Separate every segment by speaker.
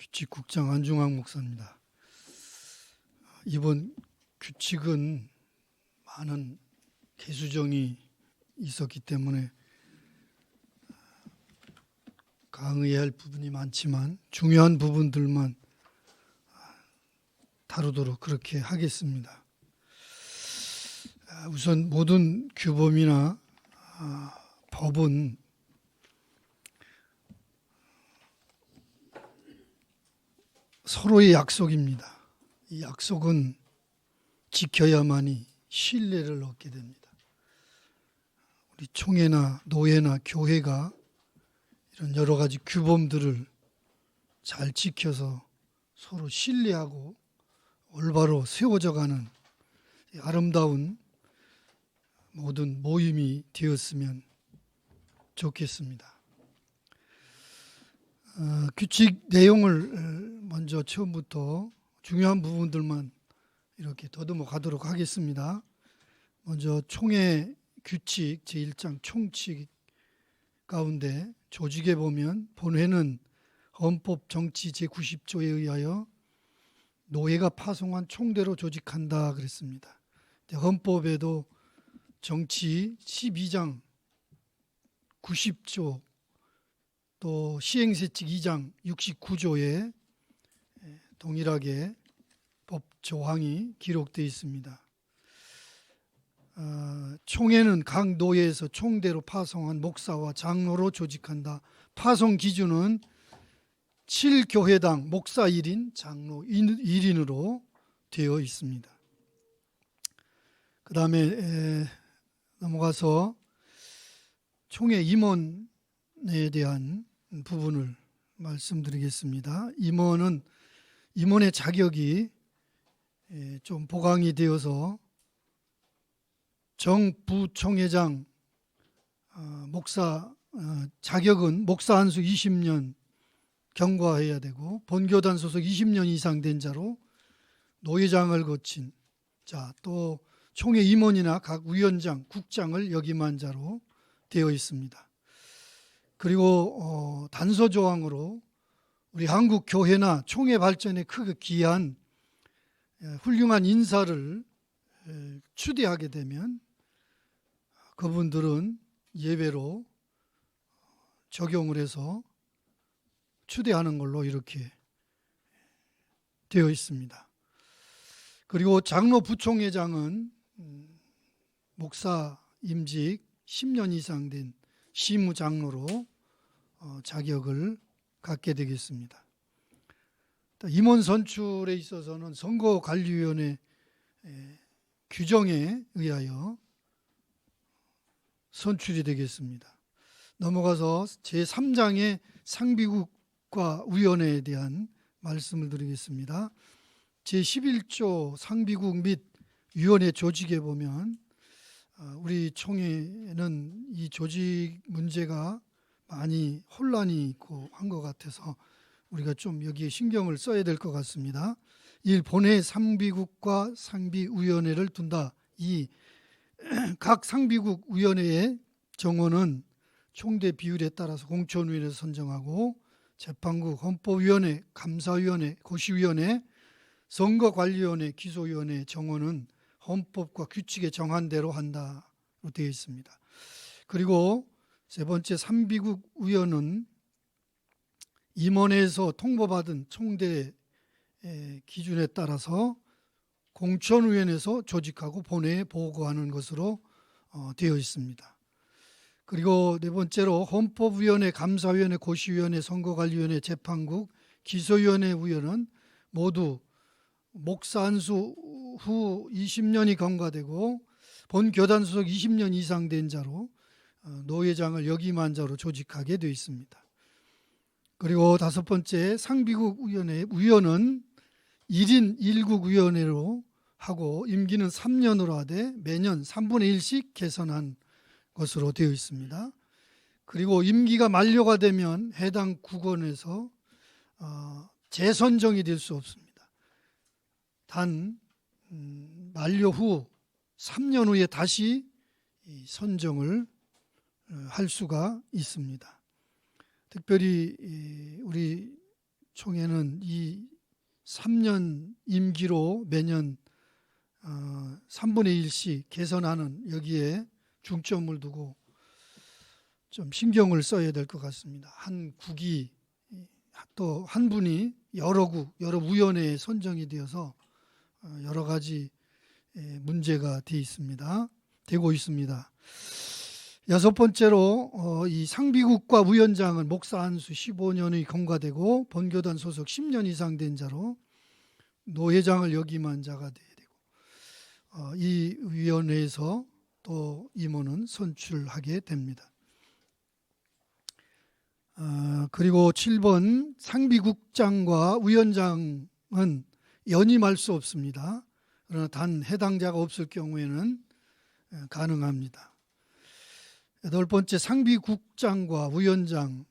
Speaker 1: 규칙국장 안중앙 목사입니다. 이번 규칙은 많은 개수정이 있었기 때문에 강의해야 할 부분이 많지만 중요한 부분들만 다루도록 그렇게 하겠습니다. 우선 모든 규범이나 법은 서로의 약속입니다. 이 약속은 지켜야만이 신뢰를 얻게 됩니다. 우리 총회나 노회나 교회가 이런 여러 가지 규범들을 잘 지켜서 서로 신뢰하고 올바로 세워져가는 아름다운 모든 모임이 되었으면 좋겠습니다. 규칙 내용을 먼저 처음부터 중요한 부분들만 이렇게 더듬어 가도록 하겠습니다. 먼저 총회 규칙 제1장 총칙 가운데 조직에 보면 본회는 헌법 정치 제90조에 의하여 노회가 파송한 총대로 조직한다 그랬습니다. 헌법에도 정치 12장 90조 또 시행세칙 2장 69조에 동일하게 법 조항이 기록되어 있습니다. 총회는 각 노회에서 총대로 파송한 목사와 장로로 조직한다. 파송 기준은 7교회당 목사 1인, 장로 1인으로 되어 있습니다. 그 다음에 넘어가서 총회 임원에 대한 부분을 말씀드리겠습니다. 임원의 자격이 좀 보강이 되어서 정부총회장 목사 자격은 목사 한수 20년 경과해야 되고 본교단 소속 20년 이상 된 자로 노회장을 거친 자, 또 총회 임원이나 각 위원장, 국장을 역임한 자로 되어 있습니다. 그리고 단서 조항으로 우리 한국 교회나 총회 발전에 크게 기여한 훌륭한 인사를 추대하게 되면 그분들은 예외로 적용을 해서 추대하는 걸로 이렇게 되어 있습니다. 그리고 장로 부총회장은 목사 임직 10년 이상 된 시무장로로 자격을 갖게 되겠습니다. 임원 선출에 있어서는 선거관리위원회 규정에 의하여 선출이 되겠습니다. 넘어가서 제3장의 상비국과 위원회에 대한 말씀을 드리겠습니다. 제11조 상비국 및 위원회 조직에 보면 우리 총회는 이 조직 문제가 많이 혼란이 있고 한 것 같아서 우리가 좀 여기에 신경을 써야 될 것 같습니다. 1. 본회 상비국과 상비위원회를 둔다. 2. 각 상비국 위원회의 정원은 총대 비율에 따라서 공천위원회에서 선정하고 재판국, 헌법위원회, 감사위원회, 고시위원회, 선거관리위원회, 기소위원회 정원은 헌법과 규칙에 정한 대로 한다로 되어 있습니다. 그리고 세 번째 상비국 위원은 임원회에서 통보받은 총대 기준에 따라서 공천위원회에서 조직하고 본회에 보고하는 것으로 되어 있습니다. 그리고 네 번째로 헌법위원회, 감사위원회, 고시위원회, 선거관리위원회, 재판국, 기소위원회 위원은 모두 목사 한수 후 20년이 경과되고 본 교단 소속 20년 이상 된 자로 노회장을 역임한 자로 조직하게 되어 있습니다. 그리고 다섯 번째 상비국 위원회 위원은 1인 1국 위원회로 하고 임기는 3년으로 하되 매년 3분의 1씩 개선한 것으로 되어 있습니다. 그리고 임기가 만료가 되면 해당 국원에서 재선정이 될 수 없습니다. 단 만료 후 3년 후에 다시 선정을 할 수가 있습니다. 특별히 우리 총회는 이 3년 임기로 매년 3분의 1씩 개선하는 여기에 중점을 두고 좀 신경을 써야 될 것 같습니다. 한 국이 또 한 분이 여러 위원회에 선정이 되어서 여러 가지 문제가 되고 있습니다. 여섯 번째로 이 상비국과 위원장은 목사 안수 15년이 경과되고 본교단 소속 10년 이상 된 자로 노회장을 역임한 자가 돼야 되고 이 위원회에서 또 임원은 선출하게 됩니다. 그리고 7번 상비국장과 위원장은 연임할 수 없습니다. 그러나 단 해당자가 없을 경우에는 가능합니다. 여덟 번째, 상비국장과 위원장,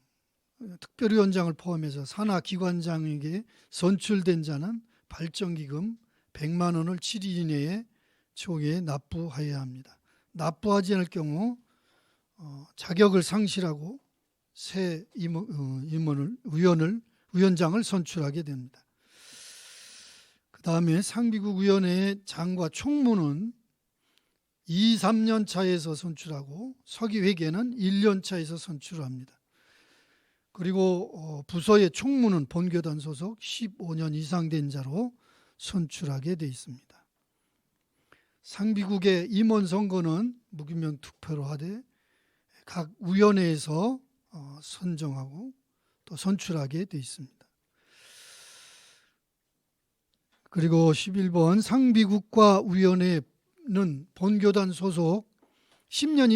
Speaker 1: 특별위원장을 포함해서 산하기관장에게 선출된 자는 발전기금 100만 원을 7일 이내에 총회에 납부해야 합니다. 납부하지 않을 경우 자격을 상실하고 새 위원장을 선출하게 됩니다. 그 다음에 상비국위원회의 장과 총무는 2, 3년 차에서 선출하고 서기회계는 1년 차에서 선출합니다. 그리고 부서의 총무는 본교단 소속 15년 이상 된 자로 선출하게 되어 있습니다. 상비국의 임원 선거는 무기명 투표로 하되 각 위원회에서 선정하고 또 선출하게 되어 있습니다. 그리고 11번 상비국과 위원회는 본교단 소속 10년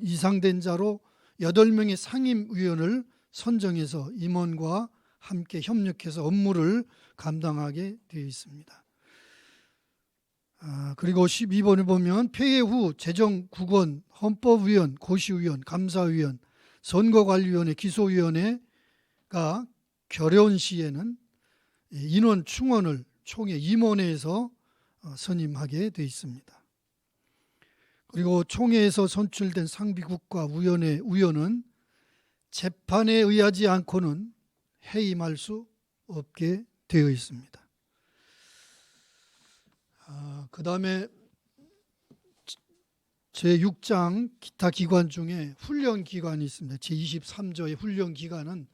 Speaker 1: 이상 된 자로 8명의 상임위원을 선정해서 임원과 함께 협력해서 업무를 감당하게 되어 있습니다. 그리고 12번에 보면 폐회 후 재정국원, 헌법위원, 고시위원, 감사위원, 선거관리위원회, 기소위원회가 결연 시에는 인원 충원을 총회 임원회에서 선임하게 되어 있습니다. 그리고 총회에서 선출된 상비국과 위원회 위원은 재판에 의하지 않고는 해임할 수 없게 되어 있습니다. 그 다음에 제6장 기타 기관 중에 훈련기관이 있습니다. 제23조의 훈련기관은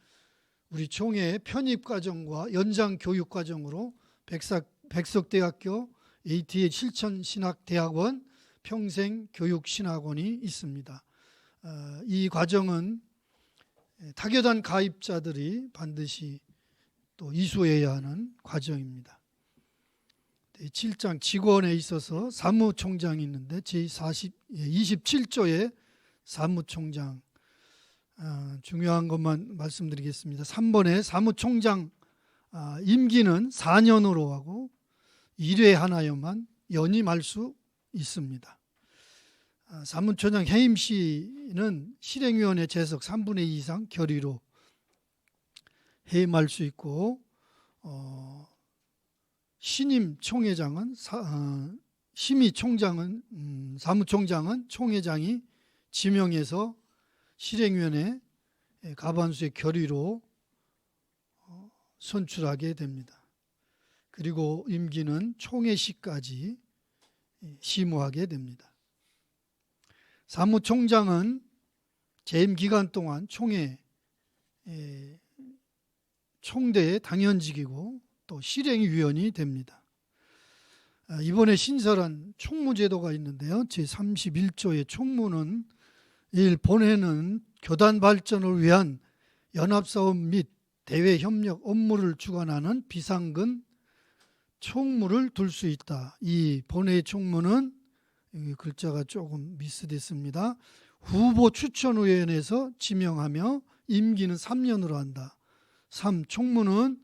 Speaker 1: 우리 총회의 편입과정과 연장교육과정으로 백석대학교, ATA 실천신학대학원, 평생교육신학원이 있습니다. 이 과정은 타교단 가입자들이 반드시 또 이수해야 하는 과정입니다. 7장 직원에 있어서 사무총장이 있는데 제27조의 사무총장, 중요한 것만 말씀드리겠습니다. 3번에 사무총장 임기는 4년으로 하고 1회 하나여만 연임할 수 있습니다. 사무총장 해임 시는 실행위원회 재석 3분의 2 이상 결의로 해임할 수 있고 신임 총회장은 심의 총장은 사무총장은 총회장이 지명해서 실행위원회 과반수의 결의로 선출하게 됩니다. 그리고 임기는 총회 시까지 심의하게 됩니다. 사무총장은 재임 기간 동안 총대의 당연직이고 또 실행위원이 됩니다. 이번에 신설한 총무제도가 있는데요. 제31조의 총무는 본회는 교단 발전을 위한 연합사업 및 대외협력 업무를 주관하는 비상근 총무를 둘 수 있다. 이 본회의 총무는 여기 글자가 조금 미스됐습니다. 후보 추천위원회에서 지명하며 임기는 3년으로 한다. 3. 총무는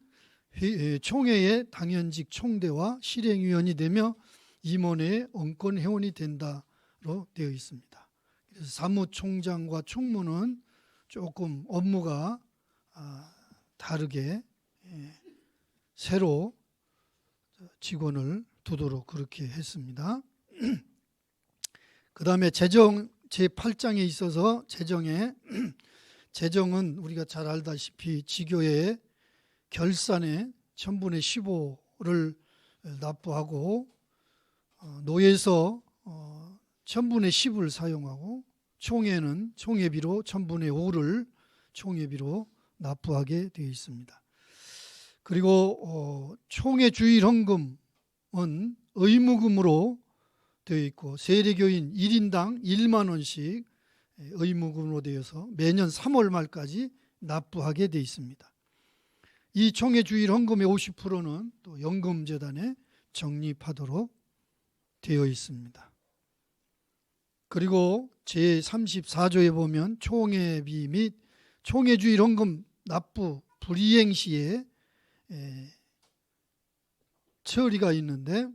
Speaker 1: 총회의 당연직 총대와 실행위원이 되며 임원회의 언권회원이 된다로 되어 있습니다. 그래서 사무총장과 총무는 조금 업무가 다르게 새로 직원을 두도록 그렇게 했습니다. 그 다음에 재정 제8장에 있어서 재정은 우리가 잘 알다시피 지교회의 결산에 1000분의 15를 납부하고 노예에서 1000분의 10을 사용하고 총회는 총회비로 1000분의 5를 총회비로 납부하게 되어 있습니다. 그리고 총회 주일 헌금은 의무금으로 되어 있고 세례교인 1인당 1만 원씩 의무금으로 되어서 매년 3월 말까지 납부하게 되어 있습니다. 이 총회 주일 헌금의 50%는 또 연금재단에 적립하도록 되어 있습니다. 그리고 제34조에 보면 총회비 및 총회 주일 헌금 납부 불이행 시에 처리가 있는데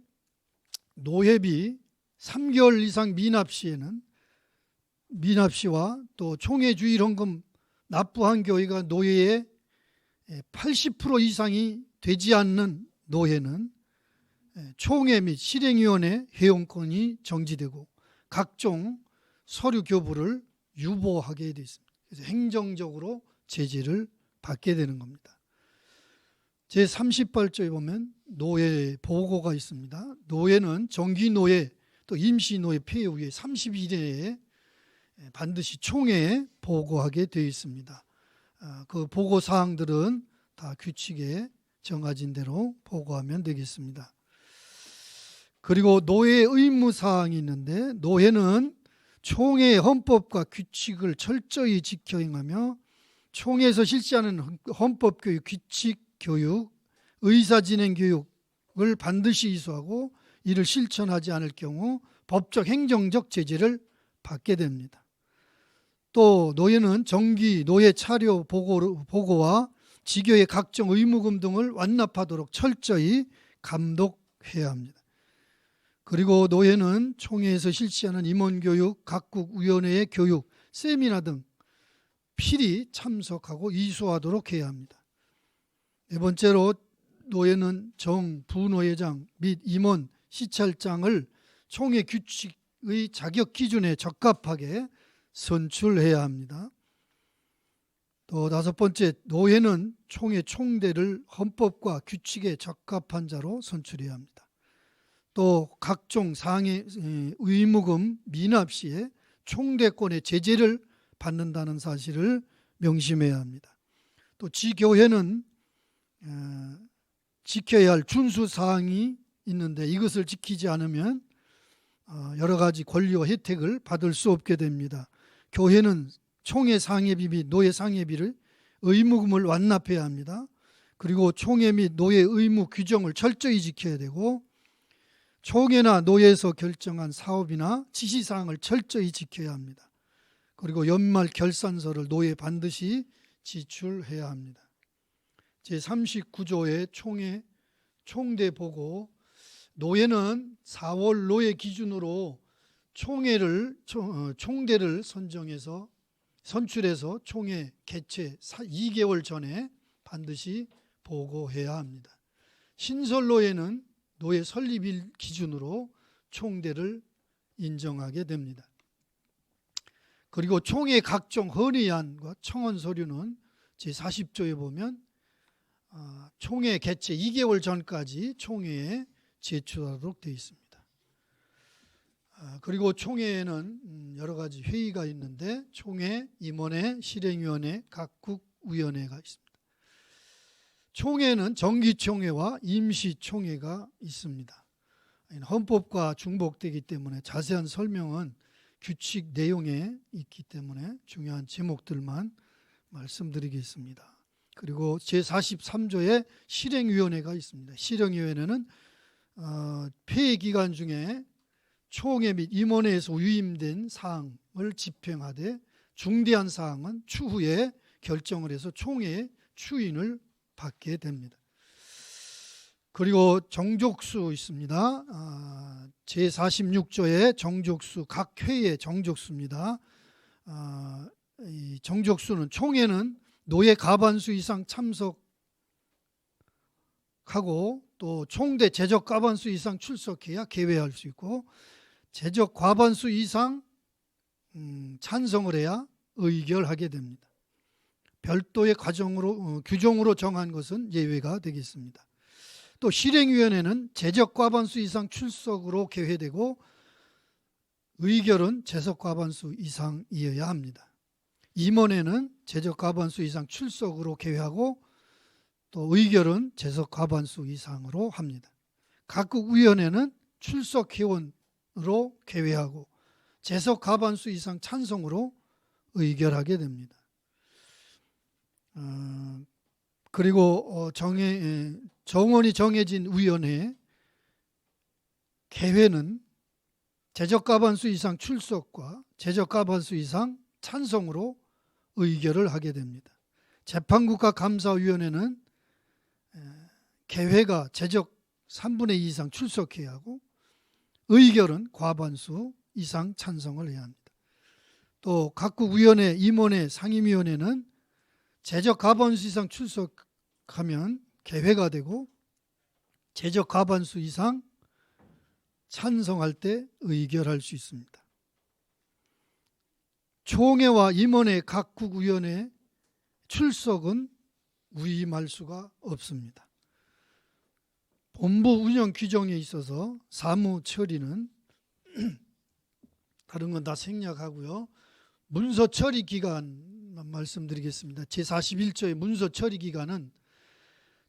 Speaker 1: 노회비 3개월 이상 미납 시에는 미납 시와 또 총회 주일 헌금 납부한 교회가 노예의 80% 이상이 되지 않는 노회는 총회 및 실행위원회 회원권이 정지되고 각종 서류 교부를 유보하게 되어 있습니다. 그래서 행정적으로 제재를 받게 되는 겁니다. 제38조에 보면 노예 보고가 있습니다. 노예는 정기노예 또 임시노예 폐해 후에 30일 내에 반드시 총회에 보고하게 되어 있습니다. 그 보고 사항들은 다 규칙에 정해진 대로 보고하면 되겠습니다. 그리고 노예 의무 사항이 있는데 노예는 총회의 헌법과 규칙을 철저히 지켜 행하며 총회에서 실시하는 헌법 교육, 규칙 교육, 의사 진행 교육을 반드시 이수하고 이를 실천하지 않을 경우 법적 행정적 제재를 받게 됩니다. 또 노예는 정기 노예 차려 보고와 지교의 각종 의무금 등을 완납하도록 철저히 감독해야 합니다. 그리고 노예는 총회에서 실시하는 임원교육, 각국 위원회의 교육, 세미나 등 필히 참석하고 이수하도록 해야 합니다. 네 번째로 노예는 정, 부노예장 및 임원, 시찰장을 총회 규칙의 자격 기준에 적합하게 선출해야 합니다. 또 다섯 번째, 노예는 총회 총대를 헌법과 규칙에 적합한 자로 선출해야 합니다. 또 각종 상해 의무금 미납 시에 총대권의 제재를 받는다는 사실을 명심해야 합니다. 또 지교회는 지켜야 할 준수 사항이 있는데 이것을 지키지 않으면 여러 가지 권리와 혜택을 받을 수 없게 됩니다. 교회는 총회 상회비 및 노예 상회비를 의무금을 완납해야 합니다. 그리고 총회 및 노예 의무 규정을 철저히 지켜야 되고 총회나 노예에서 결정한 사업이나 지시사항을 철저히 지켜야 합니다. 그리고 연말 결산서를 노예에 반드시 지출해야 합니다. 제39조의 총회 총대 보고 노예는 4월 노예 기준으로 총대를 선출해서 총회 개최 2개월 전에 반드시 보고해야 합니다. 신설 노예는 노예 설립일 기준으로 총대를 인정하게 됩니다. 그리고 총회 각종 헌의안과 청원 서류는 제40조에 보면 총회 개최 2개월 전까지 총회에 제출하도록 되어 있습니다. 그리고 총회에는 여러 가지 회의가 있는데 총회, 임원회, 실행위원회, 각국 위원회가 있습니다. 총회는 정기총회와 임시총회가 있습니다. 헌법과 중복되기 때문에 자세한 설명은 규칙 내용에 있기 때문에 중요한 제목들만 말씀드리겠습니다. 그리고 제43조에 실행위원회가 있습니다. 실행위원회는 폐회 기간 중에 총회 및 임원회에서 유임된 사항을 집행하되 중대한 사항은 추후에 결정을 해서 총회의 추인을 받게 됩니다. 그리고 정족수 있습니다. 제46조의 정족수, 각 회의 정족수입니다. 이 정족수는 총회는 노예 과반수 이상 참석하고 또 총대 제적 과반수 이상 출석해야 개회할 수 있고 제적 과반수 이상 찬성을 해야 의결하게 됩니다. 별도의 규정으로 정한 것은 예외가 되겠습니다. 또 실행위원회는 재적 과반수 이상 출석으로 개회되고 의결은 재석 과반수 이상이어야 합니다. 임원회는 재적 과반수 이상 출석으로 개회하고 또 의결은 재석 과반수 이상으로 합니다. 각국 위원회는 출석 회원으로 개회하고 재석 과반수 이상 찬성으로 의결하게 됩니다. 그리고 정원이 정해진 위원회 개회는 재적 과반수 이상 출석과 재적 과반수 이상 찬성으로 의결을 하게 됩니다. 재판국가 감사위원회는 개회가 재적 3분의 2 이상 출석해야 하고 의결은 과반수 이상 찬성을 해야 합니다. 또 각국 위원회, 임원회, 상임위원회는 재적 과반수 이상 출석하면 개회가 되고 재적 과반수 이상 찬성할 때 의결할 수 있습니다. 총회와 임원회, 각국 위원회 출석은 위임할 수가 없습니다. 본부 운영 규정에 있어서 사무 처리는 다른 건 다 생략하고요. 문서 처리 기간만 말씀드리겠습니다. 제41조의 문서 처리 기간은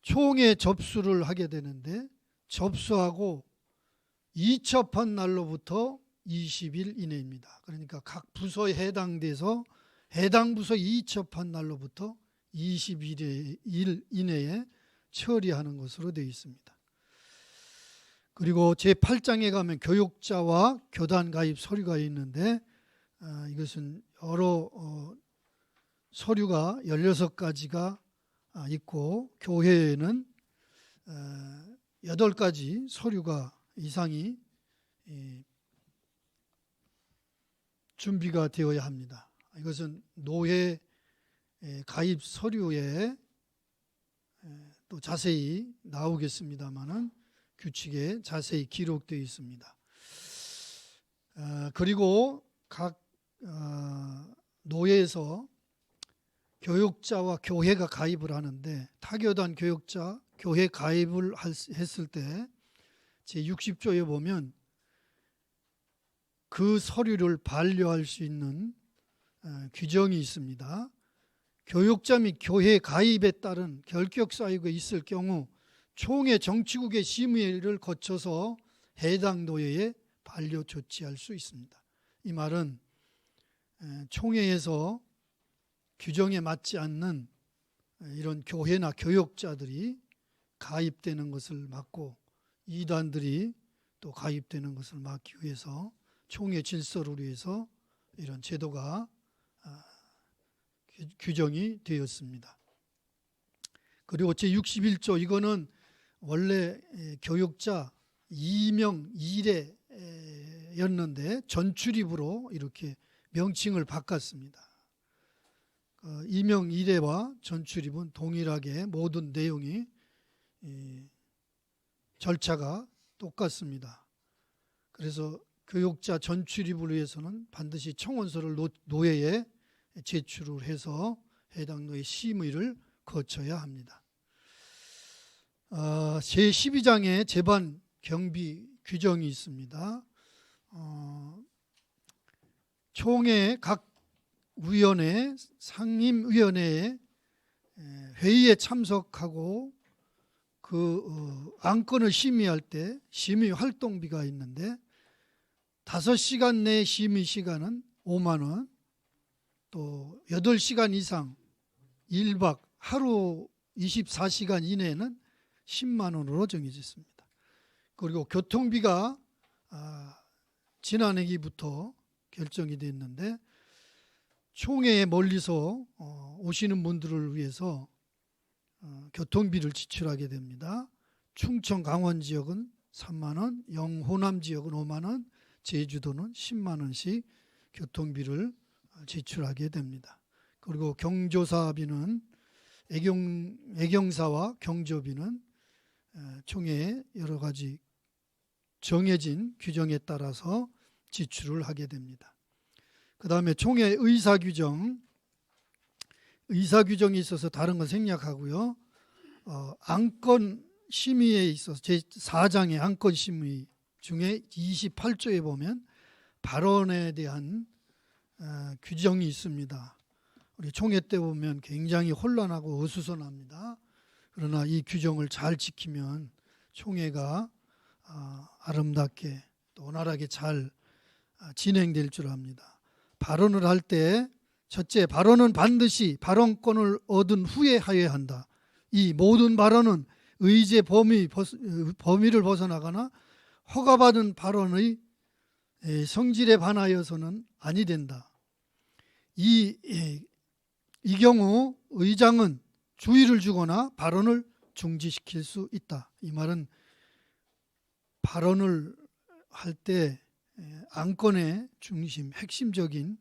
Speaker 1: 총회 접수를 하게 되는데 접수하고 이첩한 날로부터 20일 이내입니다. 그러니까 각 부서에 해당돼서 해당 부서 이첩한 날로부터 20일 이내에 처리하는 것으로 되어 있습니다. 그리고 제8장에 가면 교육자와 교단 가입 서류가 있는데 이것은 여러 서류가 16가지가 있고 교회에는 8가지 서류가 이상이 준비가 되어야 합니다. 이것은 노회 가입 서류에 또 자세히 나오겠습니다마는 규칙에 자세히 기록되어 있습니다. 그리고 각 노회에서 교육자와 교회가 가입을 하는데 타교단 교육자 교회 가입을 했을 때 제60조에 보면 그 서류를 반려할 수 있는 규정이 있습니다. 교육자 및 교회 가입에 따른 결격 사유가 있을 경우 총회 정치국의 심의를 거쳐서 해당 노회에 반려 조치할 수 있습니다. 이 말은 총회에서 규정에 맞지 않는 이런 교회나 교육자들이 가입되는 것을 막고 이단들이 또 가입되는 것을 막기 위해서 총회 질서를 위해서 이런 제도가 규정이 되었습니다. 그리고 제61조 이거는 원래 교육자 2명 1회였는데 전출입으로 이렇게 명칭을 바꿨습니다. 2명 1회와 전출입은 동일하게 모든 내용이 절차가 똑같습니다. 그래서 교육자 전출입을 위해서는 반드시 청원서를 노회에 제출을 해서 해당 노회 심의를 거쳐야 합니다. 제12장에 재반 경비 규정이 있습니다. 총회 각 위원회, 상임위원회에 회의에 참석하고 그 안건을 심의할 때 심의 활동비가 있는데 5시간 내 심의 시간은 5만 원, 또 8시간 이상 1박 하루 24시간 이내에는 10만 원으로 정해져 있습니다. 그리고 교통비가 지난해기부터 결정이 됐는데 총회에 멀리서 오시는 분들을 위해서 교통비를 지출하게 됩니다. 충청 강원 지역은 3만 원, 영호남 지역은 5만 원, 제주도는 10만 원씩 교통비를 지출하게 됩니다. 그리고 경조사비는 애경사와 경조비는 총회에 여러 가지 정해진 규정에 따라서 지출을 하게 됩니다. 그 다음에 총회 의사규정 의사 규정이 있어서 다른 건 생략하고요. 안건 심의에 있어서 제4장의 안건 심의 중에 28조에 보면 발언에 대한 규정이 있습니다. 우리 총회 때 보면 굉장히 혼란하고 어수선합니다. 그러나 이 규정을 잘 지키면 총회가 아름답게 또 원활하게 잘 진행될 줄 압니다. 발언을 할 때 첫째, 발언은 반드시 발언권을 얻은 후에 하여야 한다. 이 모든 발언은 의제 범위를 벗어나거나 허가받은 발언의 성질에 반하여서는 아니 된다. 이 경우 의장은 주의를 주거나 발언을 중지시킬 수 있다. 이 말은 발언을 할 때 안건의 중심, 핵심적인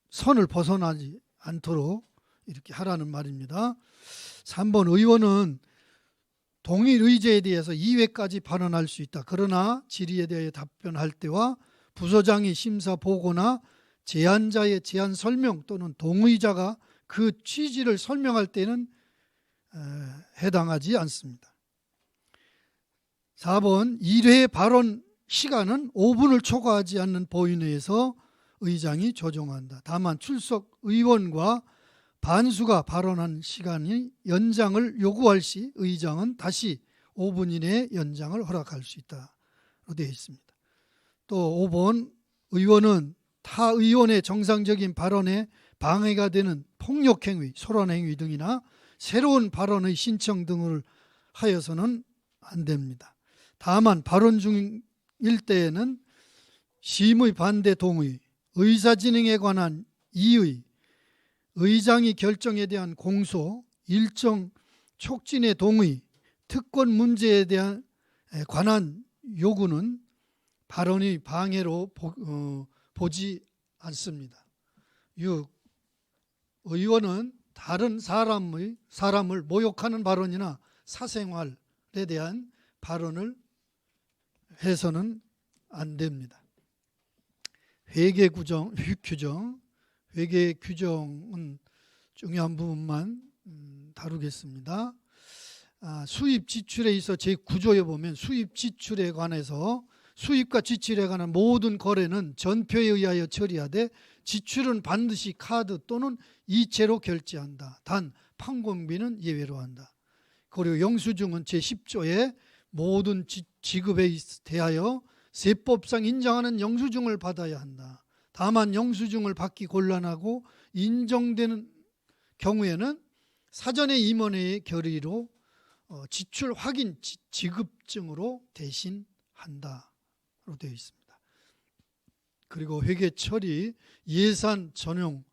Speaker 1: 선을 벗어나지 않도록 이렇게 하라는 말입니다. 3번, 의원은 동일 의제에 대해서 2회까지 발언할 수 있다. 그러나 질의에 대해 답변할 때와 부서장이 심사 보고나 제안자의 제안 설명 또는 동의자가 그 취지를 설명할 때는 해당하지 않습니다. 4번, 1회 발언 시간은 5분을 초과하지 않는 범위 내에서 의장이 조정한다. 다만 출석 의원과 반수가 발언한 시간이 연장을 요구할 시 의장은 다시 5분 이내에 연장을 허락할 수 있다로 되어 있습니다. 또 5번, 의원은 타 의원의 정상적인 발언에 방해가 되는 폭력행위, 소란행위 등이나 새로운 발언의 신청 등을 하여서는 안 됩니다. 다만 발언 중일 때에는 심의 반대 동의, 의사진행에 관한 이의, 의장이 결정에 대한 공소, 일정 촉진의 동의, 특권 문제에 대한 관한 요구는 발언의 방해로 보지 않습니다. 6. 의원은 다른 사람을 모욕하는 발언이나 사생활에 대한 발언을 해서는 안 됩니다. 회계 규정, 회계 규정은 중요한 부분만 다루겠습니다. 수입 지출에 있어 제9조에 보면 수입 지출에 관해서 수입과 지출에 관한 모든 거래는 전표에 의하여 처리하되 지출은 반드시 카드 또는 이체로 결제한다. 단 판공비는 예외로 한다. 그리고 영수증은 제10조에 모든 지급에 대하여 세법상 인정하는 영수증을 받아야 한다. 다만 영수증을 받기 곤란하고 인정되는 경우에는 사전에 임원회의 결의로 지출 확인 지급증으로 대신한다로 되어 있습니다. 그리고 회계 처리, 예산 전용,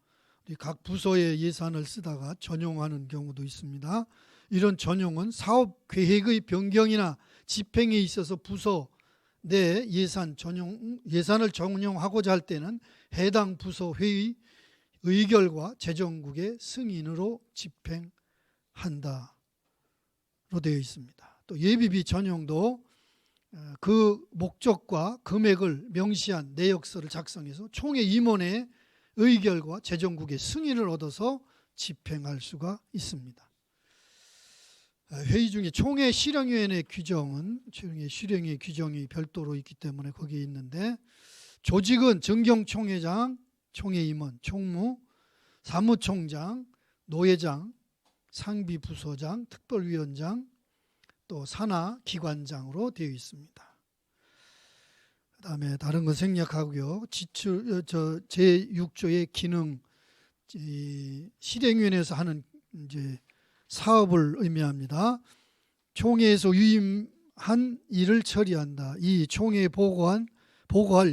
Speaker 1: 각 부서의 예산을 쓰다가 전용하는 경우도 있습니다. 이런 전용은 사업 계획의 변경이나 집행에 있어서 부서 내 예산을 전용하고자 할 때는 해당 부서 회의 의결과 재정국의 승인으로 집행한다로 되어 있습니다. 또 예비비 전용도 그 목적과 금액을 명시한 내역서를 작성해서 총회 임원의 의결과 재정국의 승인을 얻어서 집행할 수가 있습니다. 회의 중에 총회 실행위원회 규정은 총회 실행위 규정이 별도로 있기 때문에 거기에 있는데, 조직은 정경총회장, 총회임원, 총무, 사무총장, 노회장, 상비부서장, 특별위원장, 또 산하기관장으로 되어 있습니다. 그 다음에 다른 건 생략하고요. 제6조의 기능, 실행위원회에서 하는 이제 사업을 의미합니다. 총회에서 유임한 일을 처리한다. 이 총회에 보고할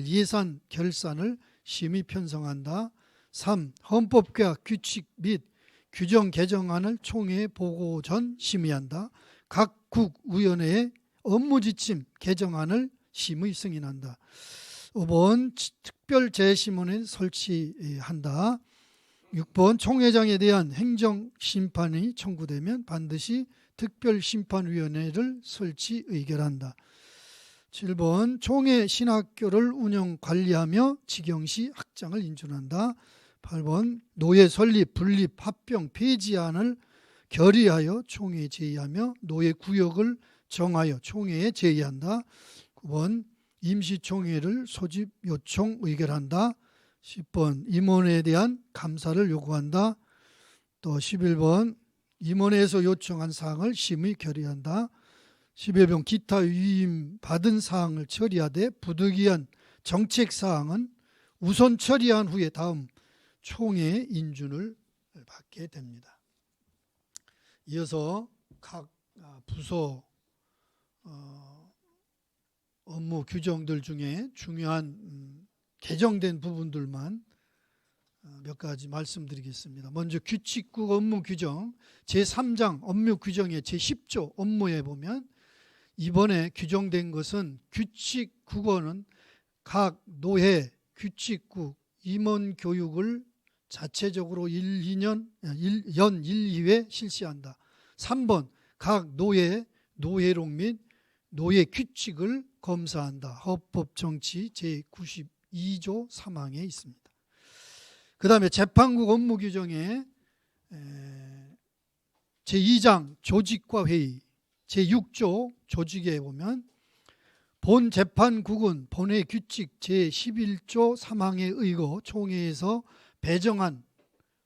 Speaker 1: 예산 결산을 심의 편성한다. 3. 헌법과 규칙 및 규정 개정안을 총회에 보고 전 심의한다. 각 국위원회의 업무 지침 개정안을 심의 승인한다. 5번 특별 재심원회 설치한다. 6번 총회장에 대한 행정심판이 청구되면 반드시 특별심판위원회를 설치 의결한다. 7번 총회 신학교를 운영 관리하며 직영시 학장을 인준한다. 8번 노예 설립, 분립, 합병, 폐지안을 결의하여 총회에 제의하며 노예 구역을 정하여 총회에 제의한다. 9번 임시총회를 소집 요청 의결한다. 10번 임원에 대한 감사를 요구한다. 또 11번 임원회에서 요청한 사항을 심의 결의한다. 11번 기타 위임 받은 사항을 처리하되 부득이한 정책 사항은 우선 처리한 후에 다음 총회의 인준을 받게 됩니다. 이어서 각 부서 업무 규정들 중에 중요한 개정된 부분들만 몇 가지 말씀드리겠습니다. 먼저 규칙국 업무 규정 제3장 업무 규정의 제10조 업무에 보면 이번에 규정된 것은 규칙국어는 각 노회 규칙국 임원 교육을 자체적으로 연 1, 2회 실시한다. 3번 각 노회록 및 노예 규칙을 검사한다. 헌법정치 제92조 3항에 있습니다. 그 다음에 재판국 업무 규정에 제2장 조직과 회의 제6조 조직에 보면 본 재판국은 본회 규칙 제11조 3항에 의거 총회에서 배정한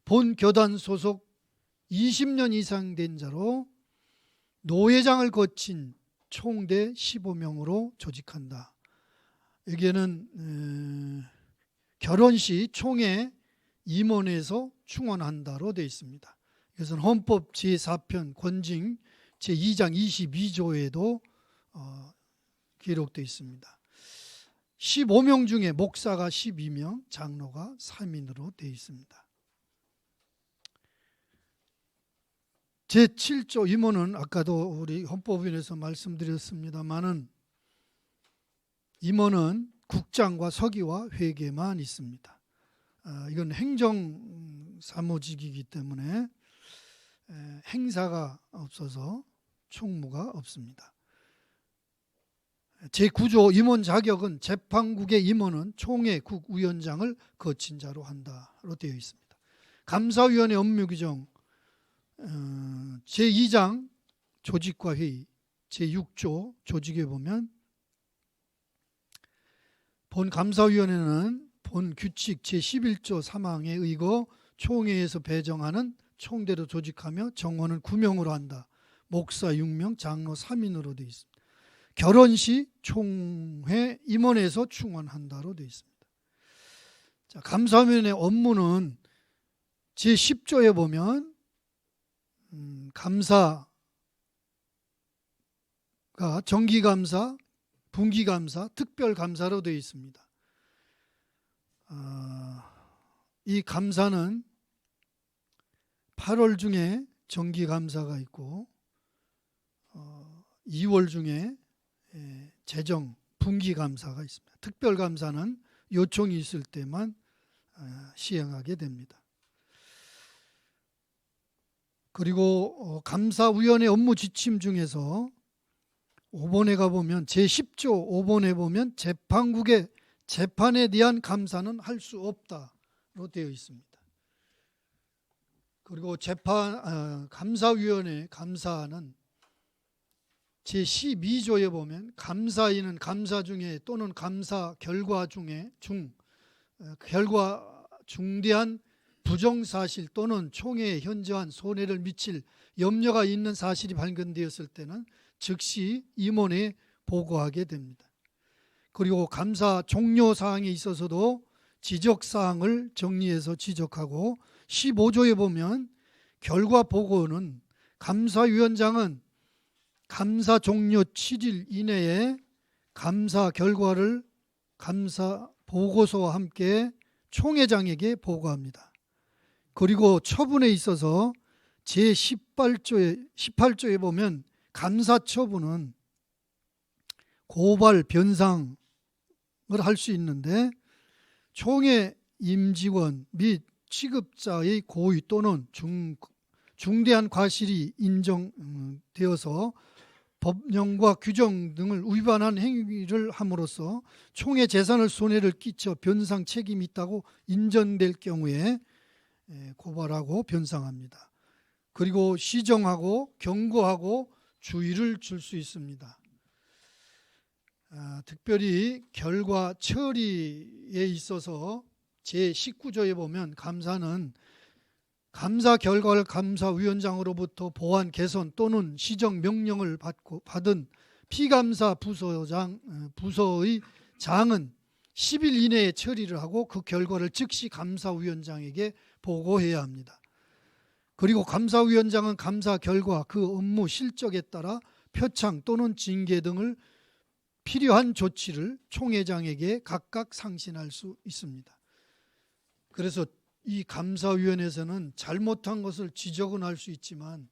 Speaker 1: 본 교단 소속 20년 이상 된 자로 노회장을 거친 총대 15명으로 조직한다. 여기에는 결혼시 총회 임원에서 충원한다로 되어 있습니다. 이것은 헌법 제4편 권징 제2장 22조에도 기록되어 있습니다. 15명 중에 목사가 12명, 장로가 3인으로 되어 있습니다. 제7조 임원은 아까도 우리 헌법위원회에서 말씀드렸습니다마는 임원은 국장과 서기와 회계만 있습니다. 이건 행정사무직이기 때문에 행사가 없어서 총무가 없습니다. 제9조 임원 자격은 재판국의 임원은 총회 국위원장을 거친 자로 한다로 되어 있습니다. 감사위원회 업무 규정 제2장 조직과 회의 제6조 조직에 보면 본 감사위원회는 본 규칙 제11조 3항에 의거 총회에서 배정하는 총대로 조직하며 정원은 9명으로 한다. 목사 6명, 장로 3인으로 되어 있습니다. 결혼시 총회 임원에서 충원한다로 되어 있습니다. 자, 감사위원회 업무는 제10조에 보면 감사가 정기감사, 분기감사, 특별감사로 되어 있습니다. 이 감사는 8월 중에 정기감사가 있고 2월 중에 재정 분기감사가 있습니다. 특별감사는 요청이 있을 때만 시행하게 됩니다. 그리고 감사위원회 업무 지침 중에서 5번에 가보면 제10조 5번에 보면 재판국의 재판에 대한 감사는 할 수 없다로 되어 있습니다. 그리고 감사위원회 감사는 제12조에 보면 감사인은 감사 중에 또는 감사 결과 중에 결과 중대한 부정사실 또는 총회에 현저한 손해를 미칠 염려가 있는 사실이 발견되었을 때는 즉시 임원에 보고하게 됩니다. 그리고 감사 종료 사항에 있어서도 지적 사항을 정리해서 지적하고 15조에 보면 결과 보고는 감사위원장은 감사 종료 7일 이내에 감사 결과를 감사 보고서와 함께 총회장에게 보고합니다. 그리고 처분에 있어서 제18조에 보면 감사 처분은 고발, 변상을 할 수 있는데 총회 임직원 및 취급자의 고의 또는 중대한 과실이 인정되어서 법령과 규정 등을 위반한 행위를 함으로써 총회 재산을 손해를 끼쳐 변상 책임이 있다고 인정될 경우에 고발하고 변상합니다. 그리고 시정하고 경고하고 주의를 줄 수 있습니다. 특별히 결과 처리에 있어서 제19조에 보면 감사는 감사 결과를 감사위원장으로부터 보완 개선 또는 시정 명령을 받은 피감사 부서의 장은 10일 이내에 처리를 하고 그 결과를 즉시 감사위원장에게 보고해야 합니다. 그리고 감사위원장은 감사 결과 그 업무 실적에 따라 표창 또는 징계 등을 필요한 조치를 총회장에게 각각 상신할 수 있습니다. 그래서 이 감사위원회에서는 잘못한 것을 지적은 할 수 있지만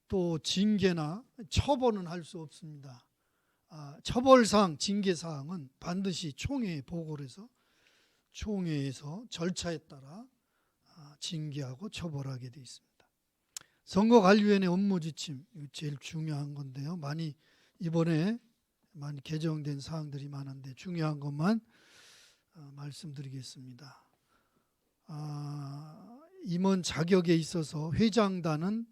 Speaker 1: 또 징계나 처벌은 할 수 없습니다. 처벌사항, 징계사항은 반드시 총회에 보고를 해서 총회에서 절차에 따라 징계하고 처벌하게 되어 있습니다. 선거관리위원회 업무지침, 이거 제일 중요한 건데요. 이번에 많이 개정된 사항들이 많은데 중요한 것만 말씀드리겠습니다. 임원 자격에 있어서 회장단은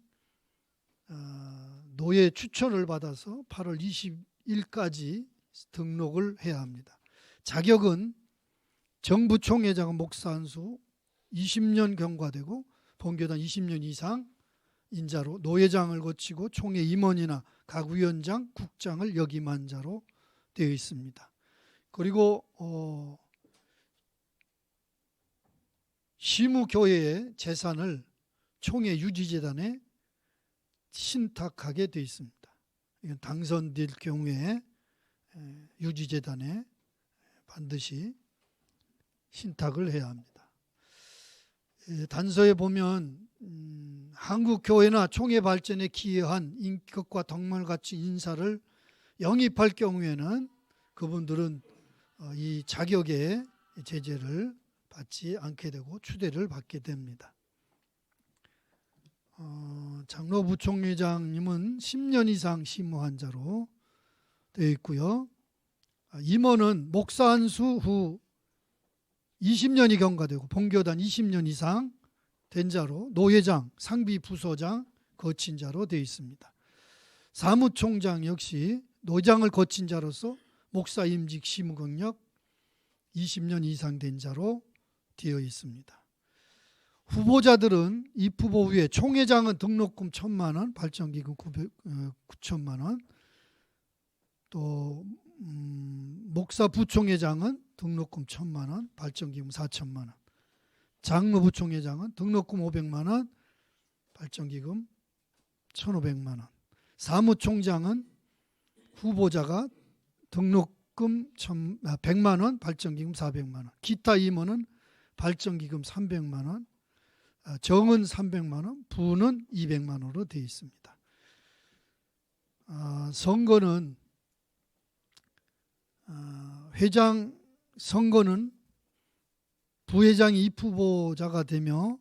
Speaker 1: 노예 추천을 받아서 8월 20일까지 등록을 해야 합니다. 자격은 정부 총회장은 목사 한 수 20년 경과되고 본교단 20년 이상 인자로 노회장을 거치고 총회 임원이나 각 위원장, 국장을 역임한 자로 되어 있습니다. 그리고 시무교회의 재산을 총회 유지재단에 신탁하게 되어 있습니다. 이건 당선될 경우에 유지재단에 반드시 신탁을 해야 합니다. 단서에 보면 한국교회나 총회 발전에 기여한 인격과 덕망같이 인사를 영입할 경우에는 그분들은 이 자격의 제재를 받지 않게 되고 추대를 받게 됩니다. 장로부총회장님은 10년 이상 심무한 자로 되어 있고요. 임원은 목사 한 수 후 20년이 경과되고 본교단 20년 이상 된 자로 노회장, 상비부서장 거친 자로 되어 있습니다. 사무총장 역시 노장을 거친 자로서 목사 임직 시무 경력 20년 이상 된 자로 되어 있습니다. 후보자들은 입후보 후에 총회장은 등록금 1,000만 원, 발전기금 9천만 원, 또 목사 부총회장은 등록금 1,000만 원, 발전기금 4천만 원, 장로부총회장은 등록금 500만 원, 발전기금 1,500만 원, 사무총장은 후보자가 등록금 100만 원, 발전기금 400만 원, 기타 임원은 발전기금 300만 원, 정은 300만 원, 부는 200만 원으로 되어 있습니다. 선거는 회장 선거는 부회장이 입후보자가 되며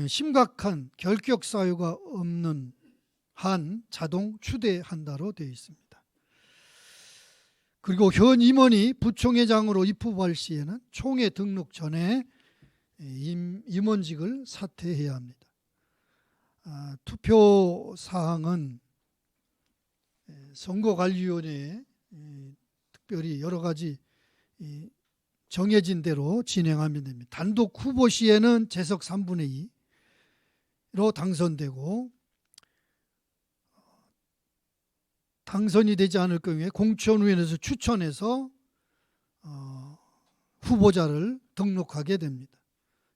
Speaker 1: 심각한 결격 사유가 없는 한 자동 추대한다로 되어 있습니다. 그리고 현 임원이 부총회장으로 입후보할 시에는 총회 등록 전에 임원직을 사퇴해야 합니다. 투표 사항은 선거관리위원회에 특별히 여러 가지 정해진 대로 진행하면 됩니다. 단독 후보 시에는 재석 3분의 2로 당선되고 당선이 되지 않을 경우에 공천위원회에서 추천해서 후보자를 등록하게 됩니다.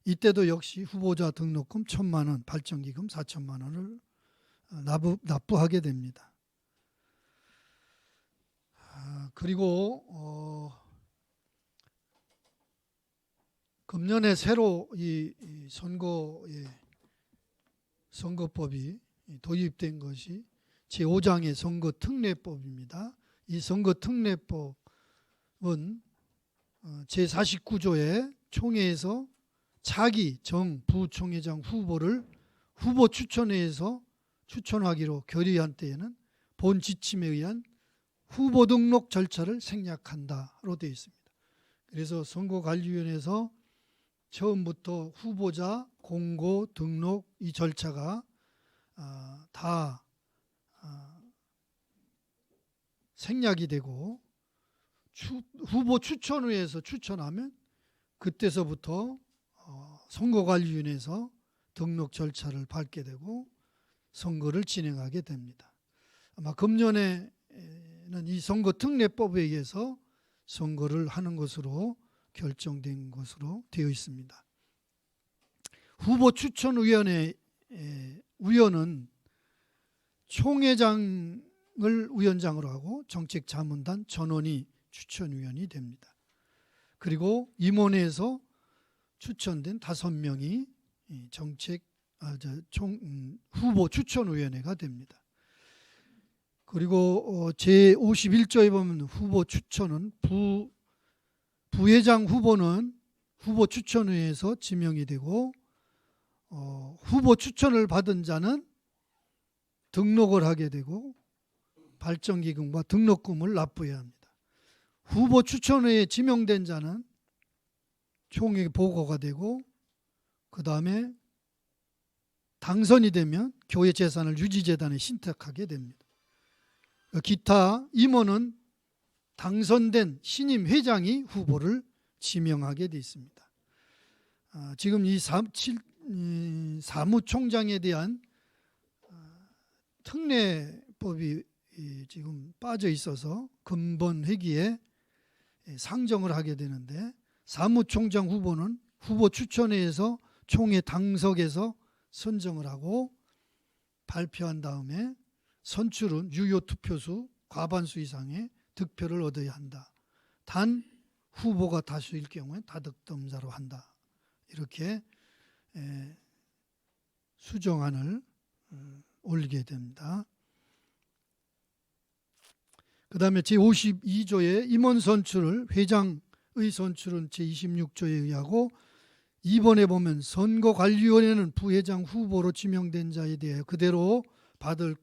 Speaker 1: 이때도 역시 후보자 등록금 1,000만 원, 발전기금 4천만 원을 납부하게 됩니다. 그리고 금년에 새로 이 선거법이 도입된 것이 제5장의 선거특례법입니다. 이 선거특례법은 제49조에 총회에서 차기 정 부총회장 후보를 후보 추천회에서 추천하기로 결의한 때에는 본 지침에 의한 후보 등록 절차를 생략한다로 되어 있습니다. 그래서 선거관리위원회에서 처음부터 후보자 공고 등록 이 절차가 다 생략이 되고 후보 추천위에서 추천하면 그때서부터 선거관리위원회에서 등록 절차를 밟게 되고 선거를 진행하게 됩니다. 아마 금년에는 이 선거특례법에 의해서 선거를 하는 것으로 결정된 것으로 되어 있습니다. 후보 추천위원회 위원은 총회장을 위원장으로 하고 정책자문단 전원이 추천위원이 됩니다. 그리고 임원회에서 추천된 5명이 후보 추천위원회가 됩니다. 그리고 제51조에 보면 후보 추천은 부회장 후보는 후보 추천회에서 지명이 되고 후보 추천을 받은 자는 등록을 하게 되고 발전기금과 등록금을 납부해야 합니다. 후보 추천회에 지명된 자는 총회에 보고가 되고 그 다음에 당선이 되면 교회 재산을 유지재단에 신탁하게 됩니다. 기타 임원은 당선된 신임 회장이 후보를 지명하게 되어 있습니다. 지금 이 사무총장에 대한 특례법이 지금 빠져 있어서 근본 회기에 상정을 하게 되는데 사무총장 후보는 후보 추천회에서 총회 당석에서 선정을 하고 발표한 다음에 선출은 유효 투표수 과반수 이상의 득표를 얻어야 한다. 단 후보가 다수일 경우에 다득점자로 한다. 이렇게 수정안을 올리게 됩니다. 그 다음에 제52조의 임원 선출을 회장의 선출은 제26조에 의하고 2번에 보면 선거관리위원회는 부회장 후보로 지명된 자에 대해 그대로 받을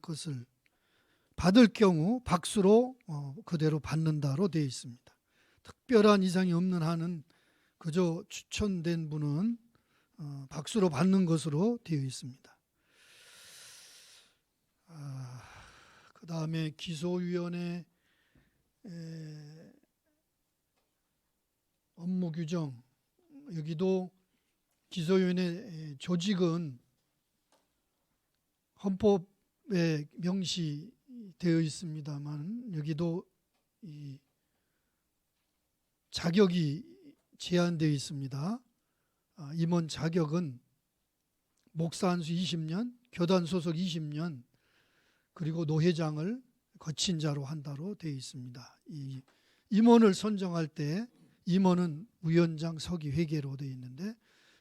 Speaker 1: 경우 박수로 그대로 받는다로 되어 있습니다. 특별한 이상이 없는 한은 그저 추천된 분은 박수로 받는 것으로 되어 있습니다. 그 다음에 기소위원회 업무 규정, 여기도 기소위원회 조직은 헌법에 명시되어 있습니다만 여기도 이 자격이 제한되어 있습니다. 임원 자격은 목사 안수 20년, 교단 소속 20년, 그리고 노회장을 거친 자로 한다로 되어 있습니다. 이 임원을 선정할 때 임원은 위원장 서기 회계로 되어 있는데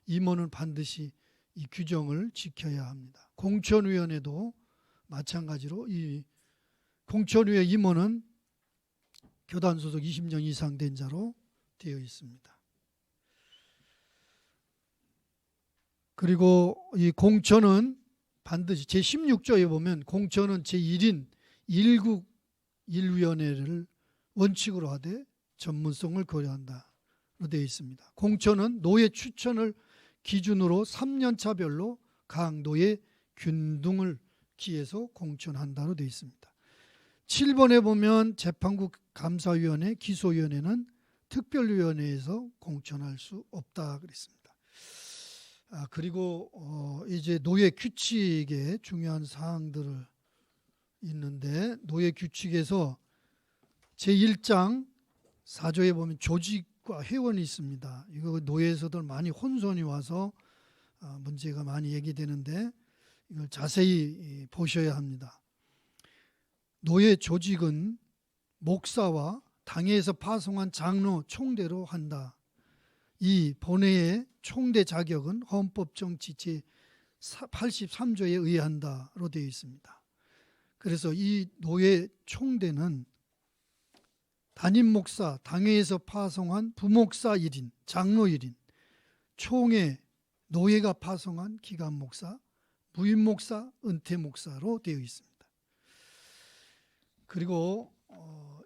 Speaker 1: 임원은 반드시 이 규정을 지켜야 합니다. 공천위원회도 마찬가지로 이 공천위의 임원은 교단 소속 20년 이상 된 자로 되어 있습니다. 그리고 이 공천은 반드시 제16조에 보면 공천은 제1인 1국 1위원회를 원칙으로 하되 전문성을 고려한다로 되어 있습니다. 공천은 노예 추천을 기준으로 3년차별로 각 노예 균등을 기해서 공천한다로 되어 있습니다. 7번에 보면 재판국 감사위원회, 기소위원회는 특별위원회에서 공천할 수 없다 그랬습니다. 그리고 이제 노예 규칙에 중요한 사항들을 있는데 노예 규칙에서 제1장 4조에 보면 조직과 회원이 있습니다. 이거 노예에서도 많이 혼선이 와서 문제가 많이 얘기되는데 이걸 자세히 보셔야 합니다. 노예 조직은 목사와 당회에서 파송한 장로 총대로 한다. 이 본회의 총대 자격은 헌법정치 제83조에 의한다로 되어 있습니다. 그래서 이 노예 총대는 담임 목사, 당회에서 파송한 부목사 1인, 장로 1인, 총회, 노예가 파송한 기관 목사, 부임 목사, 은퇴 목사로 되어 있습니다. 그리고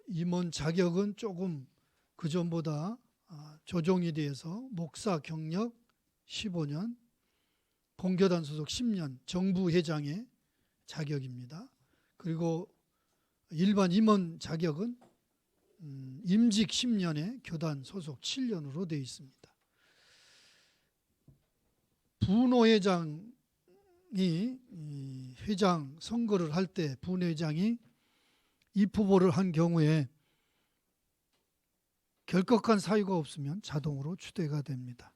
Speaker 1: 임원 자격은 조금 그전보다 조정이 돼서 목사 경력 15년, 공교단 소속 10년, 정부 회장의 자격입니다. 그리고 일반 임원 자격은 임직 10년에 교단 소속 7년으로 되어 있습니다. 부노회장이 회장 선거를 할 때 부노회장이 입후보를 한 경우에 결격한 사유가 없으면 자동으로 추대가 됩니다.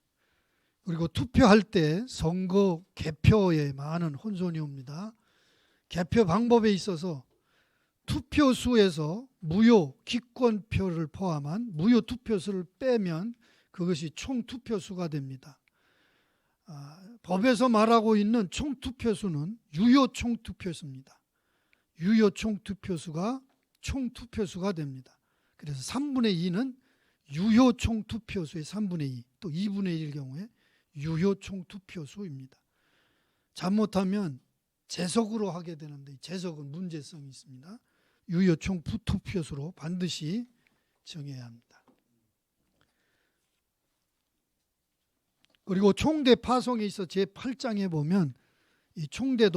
Speaker 1: 그리고 투표할 때 선거 개표에 많은 혼선이 옵니다. 개표 방법에 있어서 투표수에서 무효 기권표를 포함한 무효 투표수를 빼면 그것이 총 투표수가 됩니다. 법에서 말하고 있는 총 투표수는 유효 총 투표수입니다. 유효 총 투표수가 총 투표수가 됩니다. 그래서 3분의 2는 유효 총 투표수의 3분의 2, 또 2분의 1일 경우에 유효 총 투표수입니다. 잘못하면 재석으로 하게 되는데 재석은 문제성이 있습니다. 유효 총 투표수로 반드시 정해야 합니다. 그리고 총대 파송에 있어 제8장에 보면 이 총대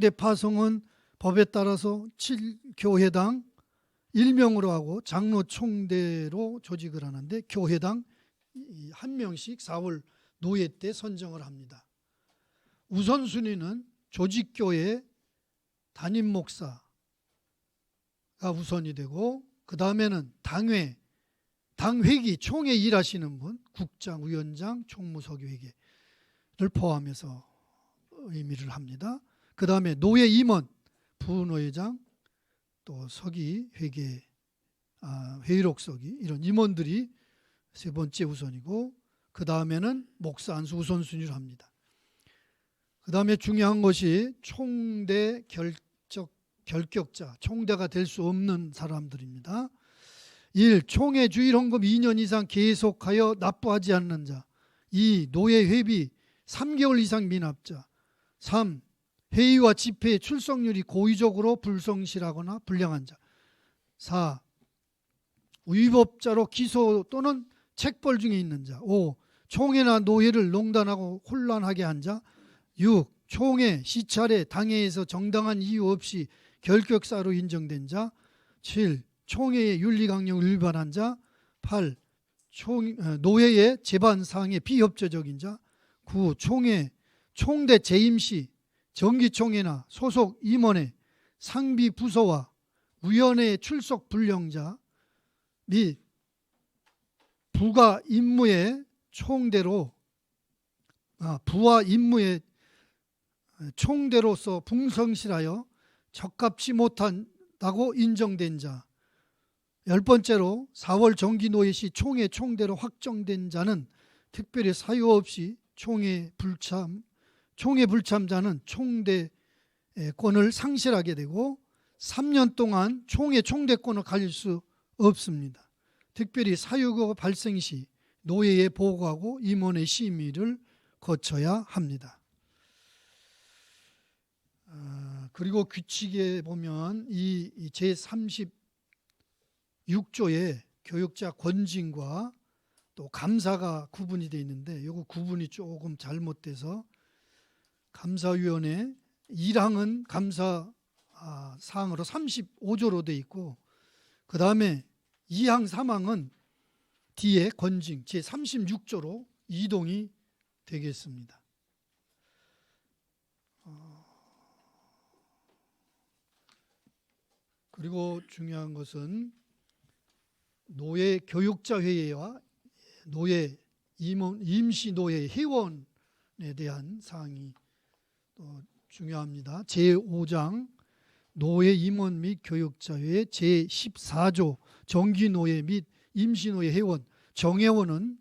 Speaker 1: 파송은 법에 따라서 7교회당 1명으로 하고 장로 총대로 조직을 하는데 교회당 1명씩 4월 노예 때 선정을 합니다. 우선순위는 조직교회 담임 목사가 우선이 되고 그 다음에는 당회, 당회기 총회 일하시는 분, 국장, 위원장, 총무서기회계를 포함해서 의미를 합니다. 그 다음에 노예 임원, 부노회장, 또 서기, 회계, 회의록 서기 이런 임원들이 세 번째 우선이고 그 다음에는 목사 안수 우선순위를 합니다. 그 다음에 중요한 것이 총대 결격자, 총대가 될 수 없는 사람들입니다. 1. 총회 주일 헌금 2년 이상 계속하여 납부하지 않는 자. 2. 노예 회비 3개월 이상 미납자. 3. 회의와 집회의 출석률이 고의적으로 불성실하거나 불량한 자. 4. 위법자로 기소 또는 책벌 중에 있는 자. 5. 총회나 노회를 농단하고 혼란하게 한 자. 6. 총회, 시찰회, 당회에서 정당한 이유 없이 결격사로 인정된 자. 7. 총회의 윤리강령을 위반한 자. 8. 노회의 제반사항에 비협조적인 자. 9. 총대 재임 시 정기총회나 소속 임원회, 상비 부서와 위원회의 출석 불령자 및 부가 임무의 부와 임무의 총대로서 불성실하여 적합치 못한다고 인정된 자. 10번째로 4월 정기노회 시 총회 총대로 확정된 자는 특별히 사유 없이 총회 불참자는 총대권을 상실하게 되고 3년 동안 총회 총대권을 가질 수 없습니다. 특별히 사유가 발생 시 노회에 보고하고 임원의 심의를 거쳐야 합니다. 그리고 규칙에 보면 이 제36조에 교육자 권징과 또 감사가 구분이 되어 있는데 이거 구분이 조금 잘못돼서 감사위원회 1항은 감사 사항으로 35조로 되어 있고 그 다음에 2항 3항은 뒤에 권징 제36조로 이동이 되겠습니다. 그리고 중요한 것은 노예 교육자 회의와 노예 임시 노예 회원에 대한 사항이 또 중요합니다. 제5장 노예 임원 및 교육자 회의 제14조 정기 노예 및 임시 노예 회원 정회원은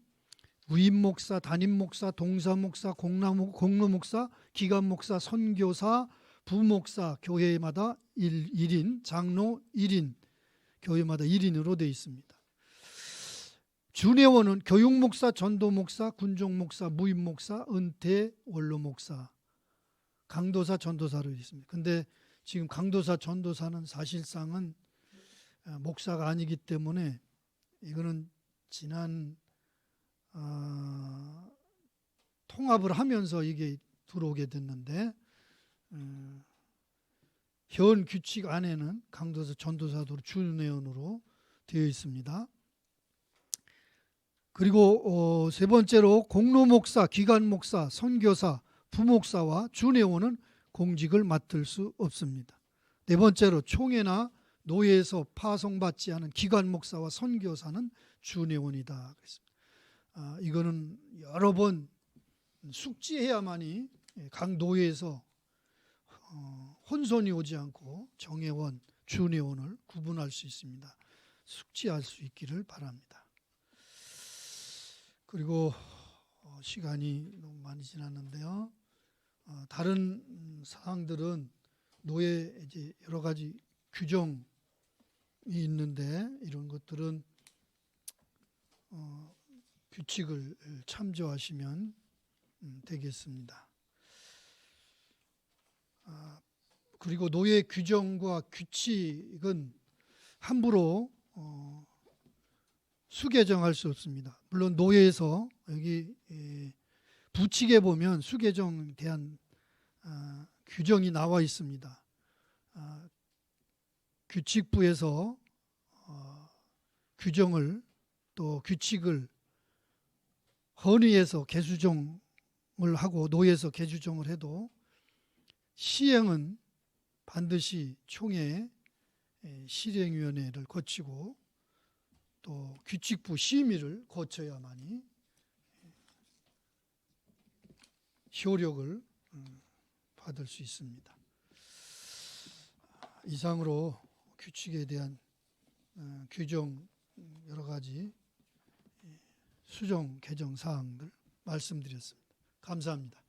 Speaker 1: 위임 목사, 담임 목사, 동사 목사, 공로 목사, 기관 목사, 선교사, 부목사 교회마다 1인, 장로 1인, 교회마다 1인으로 되어 있습니다. 준회원은 교육목사, 전도목사, 군종목사, 무임목사, 은퇴, 원로목사 강도사, 전도사로 있습니다. 근데 지금 강도사, 전도사는 사실상은 목사가 아니기 때문에 이거는 지난 통합을 하면서 이게 들어오게 됐는데 현 규칙 안에는 강도사, 전도사도 준회원으로 되어 있습니다. 그리고 세 번째로 공로목사, 기관목사, 선교사, 부목사와 준회원은 공직을 맡을 수 없습니다. 네 번째로 총회나 노예에서 파송받지 않은 기관목사와 선교사는 준회원이다. 그랬습니다. 이거는 여러 번 숙지해야만이 각 노예에서 혼선이 오지 않고 정회원, 준회원을 구분할 수 있습니다. 숙지할 수 있기를 바랍니다. 그리고 시간이 너무 많이 지났는데요. 다른 사항들은 노예 이제 여러 가지 규정이 있는데 이런 것들은 규칙을 참조하시면 되겠습니다. 그리고 노예 규정과 규칙은 함부로 수개정할 수 없습니다. 물론 노예에서 여기 부칙에 보면 수개정에 대한 규정이 나와 있습니다. 규칙부에서 규정을 또 규칙을 헌의해서 개수정을 하고 노예에서 개수정을 해도 시행은 반드시 총회 실행위원회를 거치고 또 규칙부 심의를 거쳐야만이 효력을 받을 수 있습니다. 이상으로 규칙에 대한 규정 여러 가지 수정 개정 사항들 말씀드렸습니다. 감사합니다.